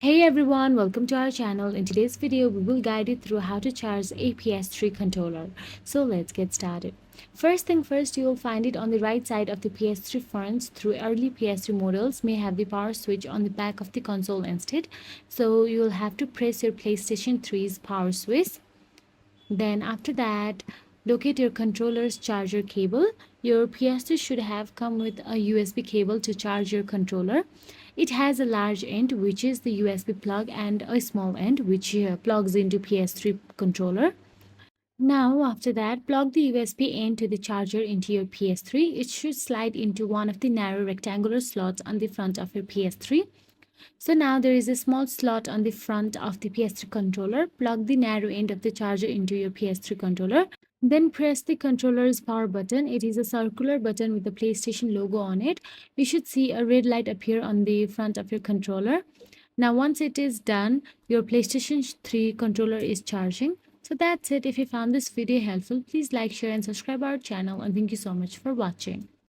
Hey everyone, welcome to our channel. In today's video, we will guide you through how to charge a PS3 controller. So let's get started. First thing first, you will find it on the right side of the PS3 fronts. Through early PS3 models may have the power switch on the back of the console instead. So you will have to press your PlayStation 3's power switch. Then after that, locate your controller's charger cable. Your PS3 should have come with a USB cable to charge your controller. It has a large end, which is the USB plug, and a small end, which plugs into PS3 controller. Now, after that, plug the USB end to the charger into your PS3. It should slide into one of the narrow rectangular slots on the front of your PS3. So now there is a small slot on the front of the PS3 controller. Plug the narrow end of the charger into your PS3 controller. Then press the controller's power button. It is a circular button with the PlayStation logo on it. You should see a red light appear on the front of your controller. Now once it is done, your PlayStation 3 controller is charging. So that's it. If you found this video helpful, please like, share and subscribe our channel, and thank you so much for watching.